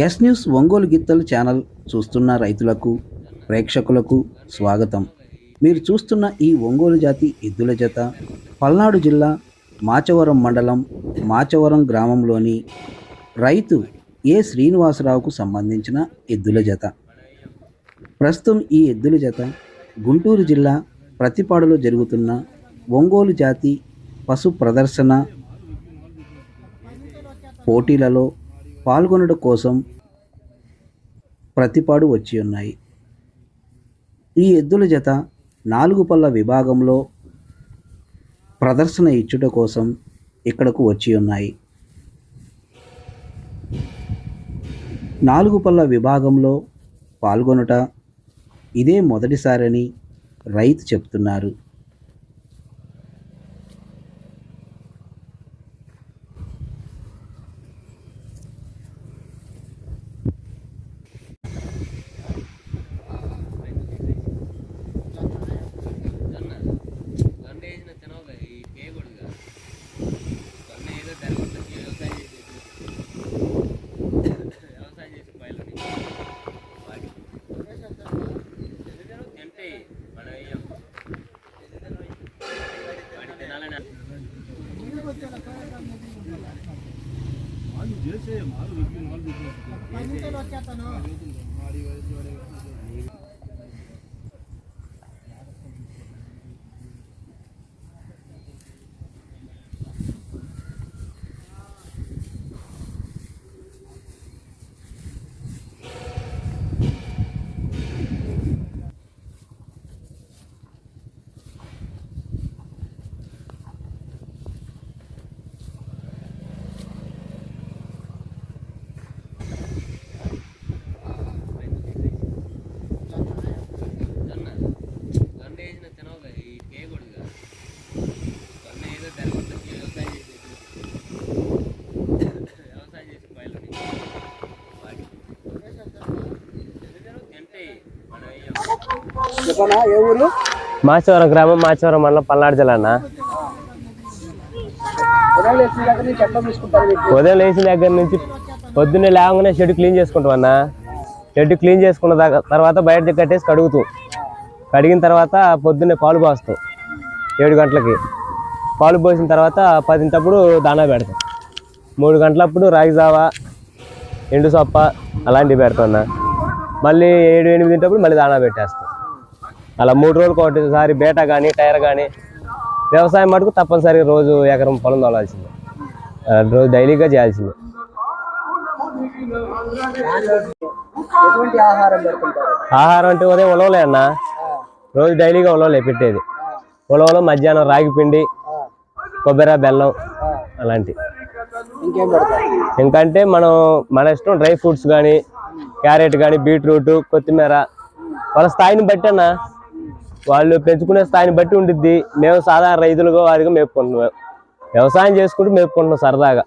Yes news Ongole గిత్తలు channel చూస్తున్న రైతులకు ప్రేక్షకులకు స్వాగతం. మీరు చూస్తున్న ఈ ఒంగోలు జాతి ఎద్దుల జత పల్నాడు జిల్లా మాచవరం మండలం మాచవరం గ్రామంలోని రైతు ఏ శ్రీనివాసరావుకు సంబంధించిన ఎద్దుల జత. ప్రస్తుతం ఈ ఎద్దుల జత గుంటూరు జిల్లా ప్రతిపాడులో జరుగుతున్న ఒంగోలు జాతి పశు ప్రదర్శన పోటీలలో పాల్గొనడం కోసం ప్రతిపాడు వచ్చి ఉన్నాయి. ఈ ఎద్దుల జత 4 పళ్ళ విభాగంలో ప్రదర్శన ఇచ్చుట కోసం ఇక్కడకు వచ్చి ఉన్నాయి. 4 పళ్ళ విభాగంలో పాల్గొనుట ఇదే మొదటిసారని రైతు చెప్తున్నారు. మాచవరం గ్రామం, మాచవరం మండలం, పల్నాడు జిల్లా అన్న. ఉదయం లేచిన దగ్గర నుంచి పొద్దున్నే లేవగానే షెడ్ క్లీన్ చేసుకుంటాం అన్న. షెడ్ క్లీన్ చేసుకున్న తర్వాత బయట కట్టేసి కడిగిన తర్వాత పొద్దున్నే పాలు పోస్తాం. 7 గంటలకి పాలు పోసిన తర్వాత 10 దానా పెడతాం. 3 గంటలప్పుడు రాగి జావా, ఎండు సొప్ప అలాంటివి పెడతాం అన్న. మళ్ళీ 7-8 మళ్ళీ దానా పెట్టేస్తాం. అలా 3 రోజులకు ఒకటిసారి బేటా కానీ టైర్ కానీ. వ్యవసాయం మటుకు తప్పనిసరిగా రోజు ఎకరం పొలం తోలాల్సిందే, రోజు డైలీగా చేయాల్సిందే. ఆహారం అంటే ఉదయం ఉలవలే అన్న, రోజు డైలీగా ఉలవలే పెట్టేది. ఉలవలో మధ్యాహ్నం రాగి పిండి, కొబ్బరి, బెల్లం అలాంటివి. ఇంకంటే మన ఇష్టం డ్రై ఫ్రూట్స్ కానీ, క్యారెట్ కానీ, బీట్రూట్, కొత్తిమీర వాళ్ళ స్థాయిని బట్టి అన్న, వాళ్ళు పెంచుకునే స్థాయిని బట్టి ఉండిద్ది. మేము సాధారణ రైతులుగా వారిగా మేపుకుంటున్నాం, వ్యవసాయం చేసుకుంటూ మేపుకుంటున్నాం సరదాగా.